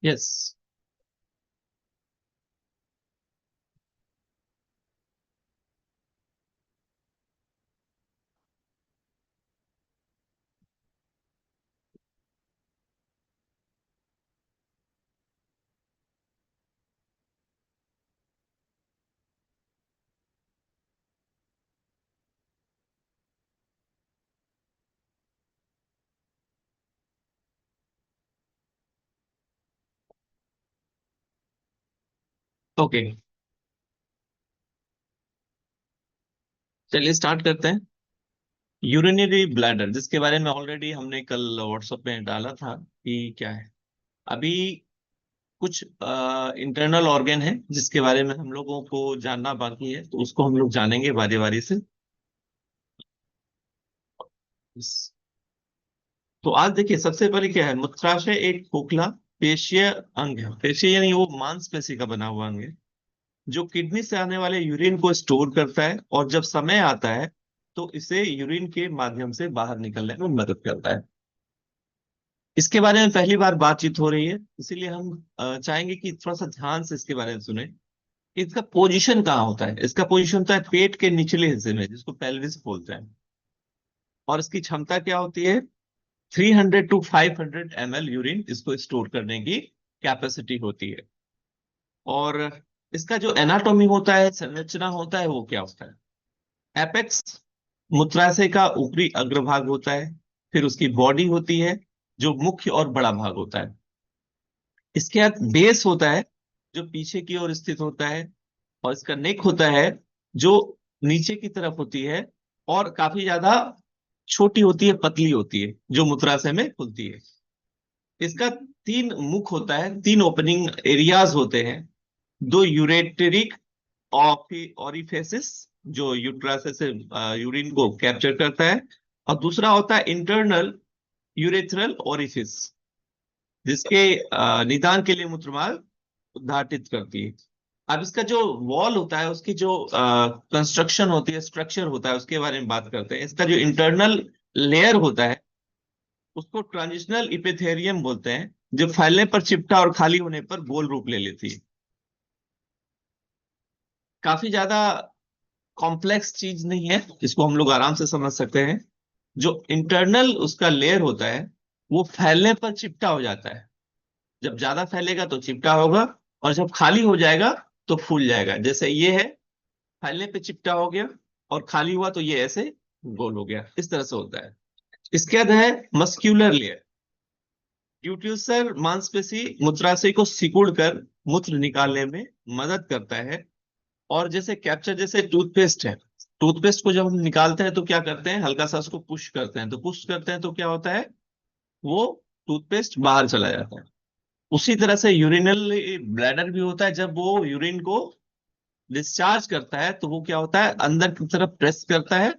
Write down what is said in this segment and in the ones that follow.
Yes. Okay, चलिए start करते हैं। यूरिनरी ब्लैडर, जिसके बारे में ऑलरेडी हमने कल व्हाट्सएप में डाला था कि क्या है। अभी कुछ इंटरनल ऑर्गन है जिसके बारे में हम लोगों को जानना बाकी है, तो उसको हम लोग जानेंगे बारी बारी से। इस- तो आज देखिए, सबसे पहले क्या है, मूत्राशय एक खोखला पेशीय अंग है। पेशीय यानी वो मांसपेशी का बना हुआ अंग है, जो किडनी से आने वाले यूरिन को स्टोर करता है, और जब समय आता है तो इसे यूरिन के माध्यम से बाहर निकलने में मदद करता है। इसके बारे में पहली बार बातचीत हो रही है, इसीलिए हम चाहेंगे कि थोड़ा सा ध्यान से इसके बारे में सुने। इसका पोजीशन कहाँ होता है? इसका पोजीशन होता है पेट के निचले हिस्से में, जिसको पेल्विस बोलते हैं। और इसकी क्षमता क्या होती है? 300 to 500 ml यूरिन इसको स्टोर करने की कैपेसिटी होती है। और इसका जो एनाटॉमी होता है, संरचना होता है, वो क्या होता है? एपेक्स मूत्राशय का ऊपरी अग्रभाग होता है। फिर उसकी बॉडी होती है, जो मुख्य और बड़ा भाग होता है। इसके बाद बेस होता है, जो पीछे की ओर स्थित होता है। और इसका नेक होता है, जो नीचे की तरफ होती है, और काफी ज्यादा छोटी होती है, पतली होती है, जो मूत्राशय में खुलती है। इसका तीन मुख होता है, तीन ओपनिंग एरियाज होते हैं। दो यूरेटेरिक ओरिफेसिस, जो यूट्राशय से यूरिन को कैप्चर करता है। और दूसरा होता है इंटरनल यूरेथ्रल ओरिफिस, जिसके निदान के लिए मूत्रमार्ग उद्घाटित करती है। अब इसका जो वॉल होता है, उसकी जो कंस्ट्रक्शन होती है, स्ट्रक्चर होता है, उसके बारे में बात करते हैं। इसका जो इंटरनल लेयर होता है, उसको ट्रांजिशनल इपिथेलियम बोलते हैं, जो फैलने पर चिपटा और खाली होने पर गोल रूप ले लेती है। काफी ज्यादा कॉम्प्लेक्स चीज नहीं है, इसको हम लोग आराम से समझ सकते हैं। जो इंटरनल उसका लेयर होता है, वो फैलने पर चिपटा हो जाता है। जब ज्यादा फैलेगा तो चिपटा होगा, और जब खाली हो जाएगा तो फूल जाएगा। जैसे ये है, फैलने पे चिपटा हो गया, और खाली हुआ तो ये ऐसे गोल हो गया। इस तरह से होता है। इसके बाद है मस्क्यूलर लेयर। ड्यूट्यूसर मांसपेशी मूत्राशय को सिकुड़ कर मूत्र निकालने में मदद करता है। और जैसे कैप्चर, जैसे टूथपेस्ट है, टूथपेस्ट को जब हम निकालते हैं तो क्या करते हैं, हल्का सा उसको पुश करते हैं। तो पुश करते हैं तो क्या होता है, वो टूथपेस्ट बाहर चला जाता है। उसी तरह से यूरिनल ब्लैडर भी होता है। जब वो यूरिन को डिस्चार्ज करता है तो वो क्या होता है, अंदर की तरफ प्रेस करता है,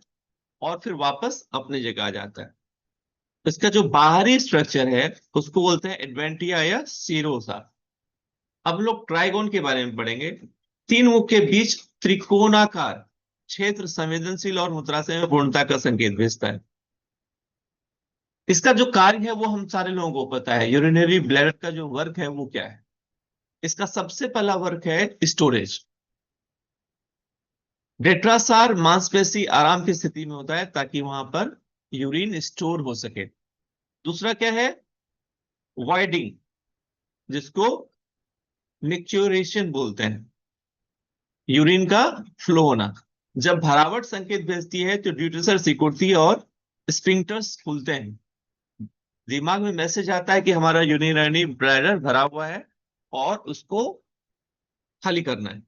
और फिर वापस अपनी जगह आ जाता है। इसका जो बाहरी स्ट्रक्चर है, उसको बोलते हैं एडवेंटिया या सीरोसा। अब लोग ट्राइगोन के बारे में पढ़ेंगे। तीन मुख के बीच त्रिकोणाकार क्षेत्र संवेदनशील और मूत्राशय में पूर्णता का संकेत भेजता है। इसका जो कार्य है वो हम सारे लोगों को पता है। यूरिनरी ब्लैडर का जो वर्क है वो क्या है? इसका सबसे पहला वर्क है स्टोरेज। डेट्रासार मांसपेशी आराम की स्थिति में होता है, ताकि वहां पर यूरिन स्टोर हो सके। दूसरा क्या है? वाइडिंग, जिसको मिक्चुरेशन बोलते हैं, यूरिन का फ्लो होना। जब भरावट संकेत भेजती है तो ड्यूटेसर सिकुड़ती है और स्फिंक्टर्स खुलते हैं। दिमाग में मैसेज आता है कि हमारा यूरिनरी ब्लैडर भरा हुआ है, और उसको खाली करना है।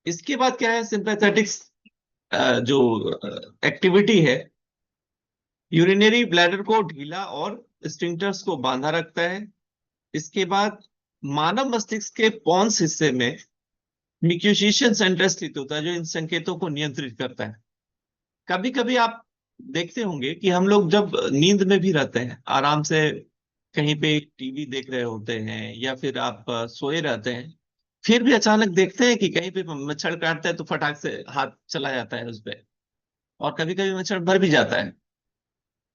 इसके बाद क्या है, सिंपैथेटिक्स जो एक्टिविटी है, यूरिनरी ब्लैडर को ढीला और स्फिंक्टर्स को बांधा रखता है। इसके बाद मानव मस्तिष्क के पॉन्स हिस्से में मिक्यूसिशन सेंटर स्थित होता है, जो इन संकेतों को नियंत्रित करता है। कभी कभी आप देखते होंगे कि हम लोग जब नींद में भी रहते हैं, आराम से कहीं पे टीवी देख रहे होते हैं, या फिर आप सोए रहते हैं, फिर भी अचानक देखते हैं कि कहीं पे मच्छर काटता है तो फटाक से हाथ चला जाता है उस पे, और कभी कभी मच्छर भर भी जाता है।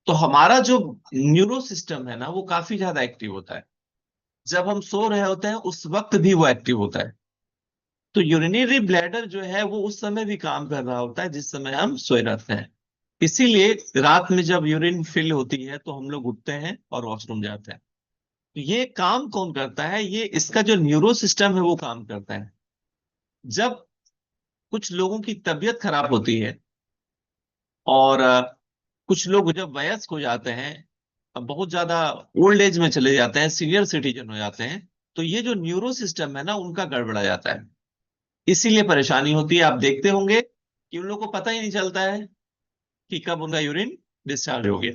तो हमारा जो न्यूरो सिस्टम है ना, वो काफी ज्यादा एक्टिव होता है। जब हम सो रहे होते हैं उस वक्त भी वो एक्टिव होता है। तो यूरिनरी ब्लैडर जो है वो उस समय भी काम कर रहा होता है जिस समय हम सोए रहते हैं। इसीलिए रात में जब यूरिन फिल होती है तो हम लोग उठते हैं और वॉशरूम जाते हैं। तो ये काम कौन करता है? ये इसका जो न्यूरो सिस्टम है वो काम करता है। जब कुछ लोगों की तबीयत खराब होती है और कुछ लोग जब वयस्क हो जाते हैं, अब बहुत ज्यादा ओल्ड एज में चले जाते हैं, सीनियर सिटीजन हो जाते हैं, तो ये जो न्यूरो सिस्टम है ना उनका गड़बड़ा जाता है। इसीलिए परेशानी होती है। आप देखते होंगे कि उन लोगों को पता ही नहीं चलता है कि कब उनका यूरिन डिस्चार्ज हो गया।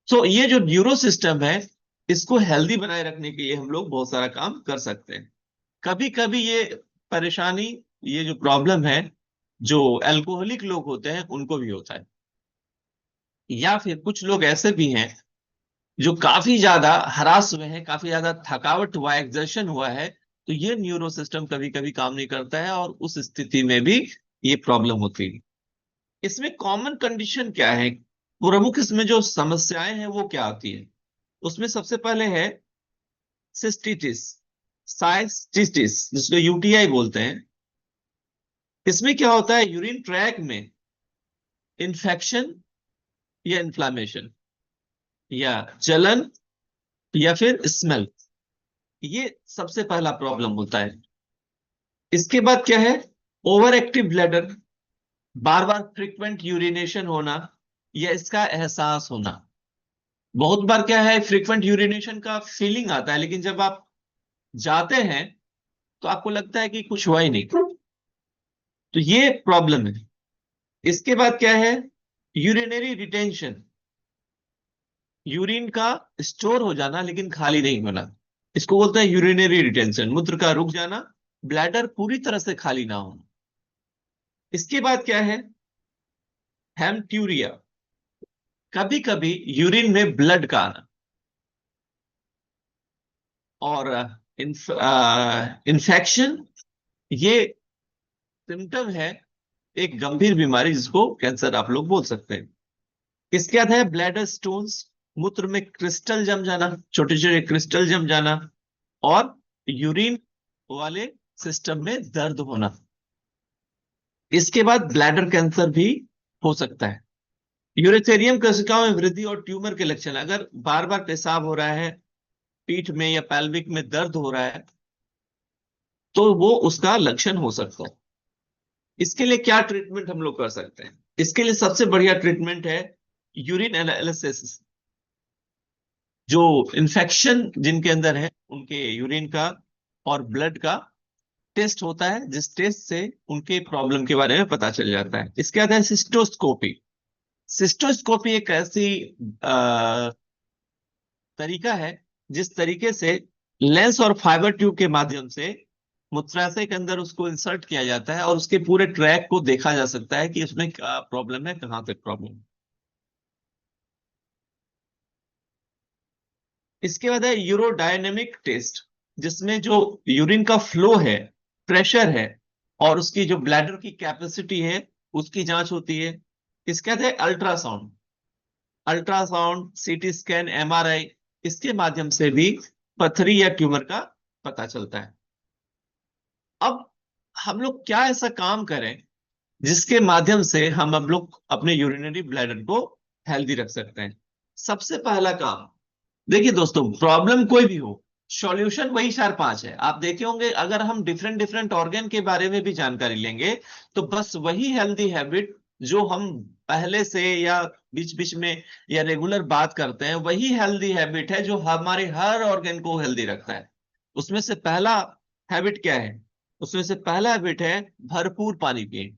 तो ये जो न्यूरो सिस्टम है, इसको हेल्दी बनाए रखने के लिए हम लोग बहुत सारा काम कर सकते हैं। कभी कभी ये परेशानी, ये जो प्रॉब्लम है, जो अल्कोहलिक लोग होते हैं उनको भी होता है। या फिर कुछ लोग ऐसे भी हैं जो काफी ज्यादा हरास हुए हैं, काफी ज्यादा थकावट हुआ है, एक्सर्शन हुआ है, तो ये न्यूरो सिस्टम कभी कभी काम नहीं करता है और उस स्थिति में भी ये प्रॉब्लम होती है। इसमें कॉमन कंडीशन क्या है, प्रमुख इसमें जो समस्याएं हैं वो क्या आती है? उसमें सबसे पहले है सिस्टिटिस, साइस्टिटिस, जिसको यूटीआई बोलते हैं। इसमें क्या होता है? यूरिन ट्रैक में इंफेक्शन या इन्फ्लामेशन या जलन या फिर स्मेल, ये सबसे पहला प्रॉब्लम होता है। इसके बाद क्या है? ओवर एक्टिव ब्लैडर, बार बार फ्रीक्वेंट यूरिनेशन होना या इसका एहसास होना। बहुत बार क्या है, फ्रीक्वेंट यूरिनेशन का फीलिंग आता है, लेकिन जब आप जाते हैं तो आपको लगता है कि कुछ हुआ ही नहीं। तो ये प्रॉब्लम है। इसके बाद क्या है? यूरिनरी रिटेंशन, यूरिन का स्टोर हो जाना लेकिन खाली नहीं होना, इसको बोलते हैं यूरिनरी रिटेंशन, मूत्र का रुक जाना, ब्लैडर पूरी तरह से खाली ना होना। इसके बाद क्या है? हेमट्यूरिया, कभी कभी यूरिन में ब्लड का आना। और इन्फेक्शन, ये सिम्टम है एक गंभीर बीमारी जिसको कैंसर आप लोग बोल सकते हैं। इसके बाद है ब्लैडर स्टोन्स, मूत्र में क्रिस्टल जम जाना, छोटे छोटे क्रिस्टल जम जाना, और यूरिन वाले सिस्टम में दर्द होना। इसके बाद ब्लैडर कैंसर भी हो सकता है। यूरेथेरियम कोशिकाओं में वृद्धि और ट्यूमर के लक्षण, अगर बार बार पेशाब हो रहा है, पीठ में या पैल्विक में दर्द हो रहा है, तो वो उसका लक्षण हो सकता है। इसके लिए क्या ट्रीटमेंट हम लोग कर सकते हैं? इसके लिए सबसे बढ़िया ट्रीटमेंट है यूरिन एनालिसिस। जो इन्फेक्शन जिनके अंदर है उनके यूरिन का और ब्लड का टेस्ट होता है, जिस टेस्ट से उनके प्रॉब्लम के बारे में पता चल जाता है। इसके बाद है सिस्टोस्कोपी। सिस्टोस्कोपी एक ऐसी तरीका है जिस तरीके से लेंस और फाइबर ट्यूब के माध्यम से मूत्राशय के अंदर उसको इंसर्ट किया जाता है और उसके पूरे ट्रैक को देखा जा सकता है कि उसमें क्या प्रॉब्लम है, कहां तक प्रॉब्लम है। इसके बाद है यूरोडायनेमिक टेस्ट, जिसमें जो यूरिन का फ्लो है, प्रेशर है, और उसकी जो ब्लैडर की कैपेसिटी है उसकी जांच होती है। इसके बाद है ultrasound. Ultrasound, CT scan, MRI, इसके माध्यम से भी पथरी या ट्यूमर का पता चलता है। अब हम लोग क्या ऐसा काम करें जिसके माध्यम से हम लोग अपने यूरिनरी ब्लैडर को हेल्दी रख सकते हैं? सबसे पहला काम, देखिए दोस्तों, प्रॉब्लम कोई भी हो, सॉल्यूशन वही चार पांच है। आप देखे होंगे अगर हम डिफरेंट डिफरेंट ऑर्गन के बारे में भी जानकारी लेंगे तो बस वही हेल्दी हैबिट जो हम पहले से या बीच बीच में या रेगुलर बात करते हैं, वही हेल्दी हैबिट है जो हमारे हर ऑर्गन को हेल्दी रखता है। उसमें से पहला हैबिट क्या है? उसमें से पहला हैबिट है भरपूर पानी पिए।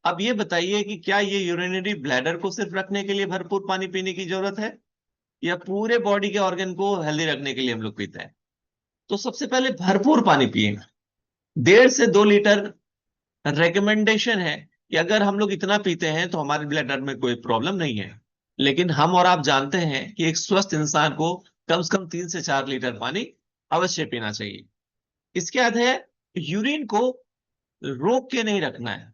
अब ये बताइए कि क्या ये यूरिनरी ब्लैडर को सिर्फ रखने के लिए भरपूर पानी पीने की जरूरत है, या पूरे बॉडी के ऑर्गन को हेल्दी रखने के लिए हम लोग पीते हैं? तो सबसे पहले भरपूर पानी पिए। 1.5 से 2 लीटर रिकमेंडेशन है कि अगर हम लोग इतना पीते हैं तो हमारे ब्लड में कोई प्रॉब्लम नहीं है। लेकिन हम और आप जानते हैं कि एक स्वस्थ इंसान को कम से कम 3 से 4 लीटर पानी अवश्य पीना चाहिए। इसके बाद है यूरिन को रोक के नहीं रखना है।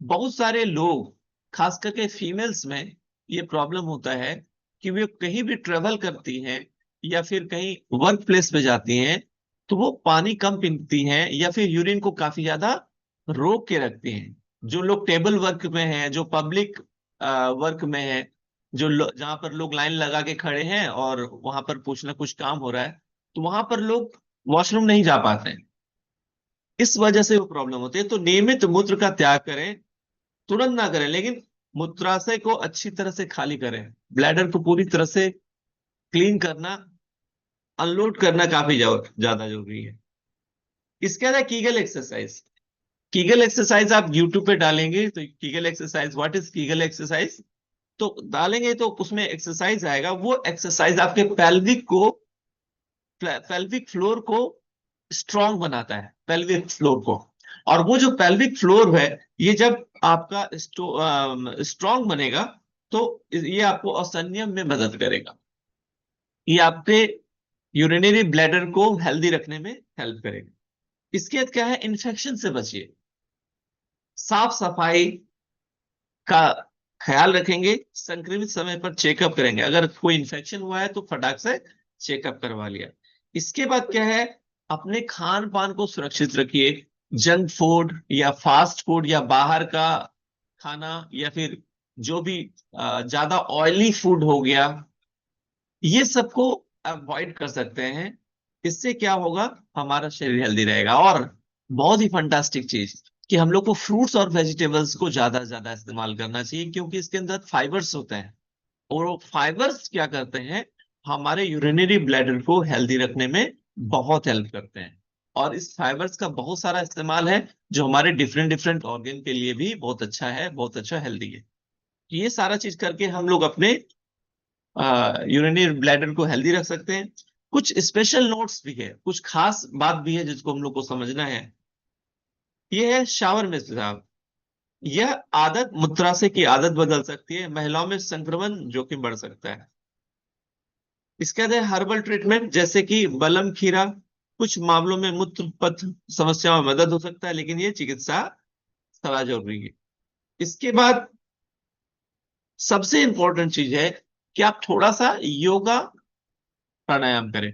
बहुत सारे लोग, खास करके फीमेल्स में, ये प्रॉब्लम होता है कि वे कहीं भी ट्रेवल करती हैं या फिर कहीं वर्क प्लेस पे जाती हैं, तो वो पानी कम पीती हैं या फिर यूरिन को काफी ज्यादा रोक के रखती हैं। जो लोग टेबल वर्क में हैं, जो पब्लिक वर्क में है, जहां पर लोग लाइन लगा के खड़े हैं और वहां पर कुछ ना कुछ काम हो रहा है, तो वहां पर लोग वॉशरूम नहीं जा पाते हैं। इस वजह से वो प्रॉब्लम होती है। तो नियमित मूत्र का त्याग करें, तुरंत ना करें, लेकिन मूत्राशय को अच्छी तरह से खाली करें। ब्लैडर को पूरी तरह से क्लीन करना, अनलोड करना काफी ज्यादा जरूरी है। इसके अलावा कीगल एक्सरसाइज। कीगल एक्सरसाइज आप यूट्यूब पे डालेंगे तो Kegel exercise, what is Kegel exercise, तो डालेंगे तो उसमें एक्सरसाइज आएगा। वो एक्सरसाइज आपके पेल्विक फ्लोर को स्ट्रांग बनाता है, पेल्विक फ्लोर को। और वो जो पेल्विक फ्लोर है, ये जब आपका स्ट्रांग बनेगा, तो ये आपको असंयम में मदद करेगा। ये आपके यूरिनरी ब्लैडर को हेल्दी रखने में हेल्प करेगा। इसके बाद क्या है, इन्फेक्शन से बचिए। साफ सफाई का ख्याल रखेंगे, संक्रमित समय पर चेकअप करेंगे। अगर कोई इन्फेक्शन हुआ है तो फटाक से चेकअप करवा लिया। इसके बाद क्या है, अपने खान पान को सुरक्षित रखिए। जंक फूड या फास्ट फूड या बाहर का खाना या फिर जो भी ज्यादा ऑयली फूड हो गया, ये सबको अवॉइड कर सकते हैं। इससे क्या होगा, हमारा शरीर हेल्दी रहेगा। और बहुत ही फंटास्टिक चीज कि हम लोग को फ्रूट्स और वेजिटेबल्स को ज्यादा से ज्यादा इस्तेमाल करना चाहिए, क्योंकि इसके अंदर फाइबर्स होते हैं। और वो फाइबर्स क्या करते हैं, हमारे यूरिनरी ब्लैडर को हेल्दी रखने में बहुत हेल्प करते हैं। और इस फाइबर्स का बहुत सारा इस्तेमाल है, जो हमारे डिफरेंट डिफरेंट ऑर्गन के लिए भी बहुत अच्छा है, बहुत अच्छा हेल्दी है। ये सारा चीज करके हम लोग अपने यूरिनरी ब्लैडर को हेल्दी रख सकते हैं। कुछ स्पेशल नोट्स भी है, कुछ खास बात भी है जिसको हम लोग को समझना है। ये है शावर में पेशाब। यह आदत मूत्राशय की आदत बदल सकती है, महिलाओं में संक्रमण जोखिम बढ़ सकता है। इसके बाद है हर्बल ट्रीटमेंट, जैसे कि बलम खीरा। कुछ मामलों में मूत्र पथ समस्याओं में मदद हो सकता है, लेकिन ये चिकित्सा सलाह जरूरी है। इसके बाद सबसे इंपॉर्टेंट चीज है कि आप थोड़ा सा योगा प्राणायाम करें।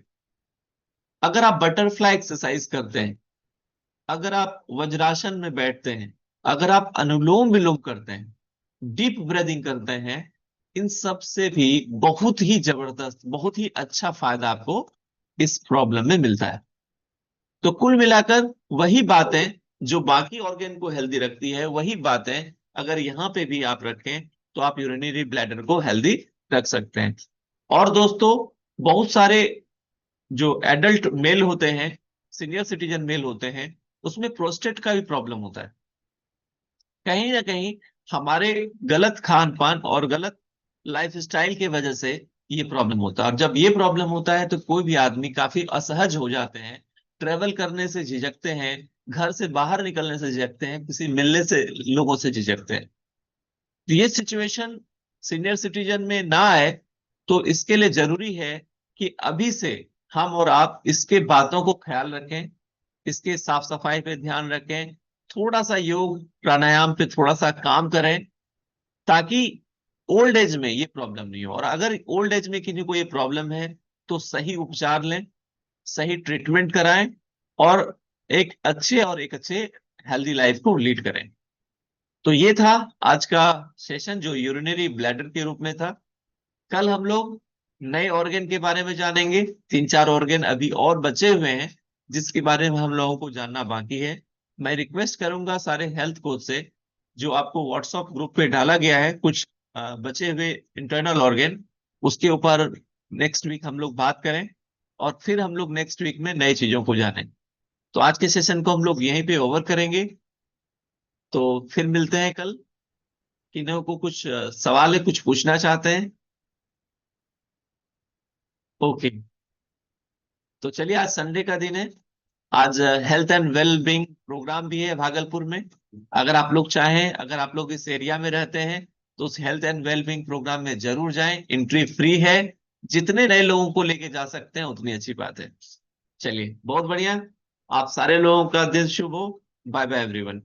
अगर आप बटरफ्लाई एक्सरसाइज करते हैं, अगर आप वज्रासन में बैठते हैं, अगर आप अनुलोम विलोम करते हैं, डीप ब्रीदिंग करते हैं, इन सब से भी बहुत ही जबरदस्त, बहुत ही अच्छा फायदा आपको इस प्रॉब्लम में मिलता है। तो कुल मिलाकर वही बातें जो बाकी ऑर्गन को हेल्दी रखती है, वही बातें अगर यहां पे भी आप रखें, तो आप यूरिनरी ब्लैडर को हेल्दी रख सकते हैं। और दोस्तों, बहुत सारे जो एडल्ट मेल होते हैं, सीनियर सिटीजन मेल होते हैं, उसमें प्रोस्टेट का भी प्रॉब्लम होता है। कहीं ना कहीं हमारे गलत खान पान और गलत लाइफस्टाइल की वजह से ये प्रॉब्लम होता है। और जब ये प्रॉब्लम होता है तो कोई भी आदमी काफी असहज हो जाते हैं, ट्रेवल करने से झिझकते हैं, घर से बाहर निकलने से झिझकते हैं, किसी मिलने से लोगों से झिझकते हैं। तो ये सिचुएशन सीनियर सिटीजन में ना आए, तो इसके लिए जरूरी है कि अभी से हम और आप इसके बातों को ख्याल रखें, इसके साफ सफाई पे ध्यान रखें, थोड़ा सा योग प्राणायाम पे थोड़ा सा काम करें, ताकि ओल्ड एज में ये प्रॉब्लम नहीं हो। और अगर ओल्ड एज में किसी को ये प्रॉब्लम है, तो सही उपचार लें, सही ट्रीटमेंट कराएं, और एक अच्छे हेल्दी लाइफ को लीड करें। तो ये था आज का सेशन, जो यूरिनरी ब्लैडर के रूप में था। कल हम लोग नए ऑर्गन के बारे में जानेंगे। तीन चार ऑर्गन अभी और बचे हुए हैं, जिसके बारे में हम लोगों को जानना बाकी है। मैं रिक्वेस्ट करूंगा सारे हेल्थ कोच से, जो आपको व्हाट्सएप ग्रुप पे डाला गया है, कुछ बचे हुए इंटरनल ऑर्गन, उसके ऊपर नेक्स्ट वीक हम लोग बात करें, और फिर हम लोग नेक्स्ट वीक में नई चीजों को जानें। तो आज के सेशन को हम लोग यहीं पे ओवर करेंगे। तो फिर मिलते हैं कल। किन्हीं को कुछ सवाल है, कुछ पूछना चाहते हैं? ओके। तो चलिए, आज संडे का दिन है। आज health and well being programme भी है भागलपुर में। अगर आप लोग चाहें, अगर आप लोग इस एरिया में रहते हैं, तो उस health and well being programme में जरूर जाएं। एंट्री फ्री है। जितने नए लोगों को लेके जा सकते हैं उतनी अच्छी बात है। चलिए, बहुत बढ़िया। आप सारे लोगों का दिन शुभ हो। Bye bye everyone.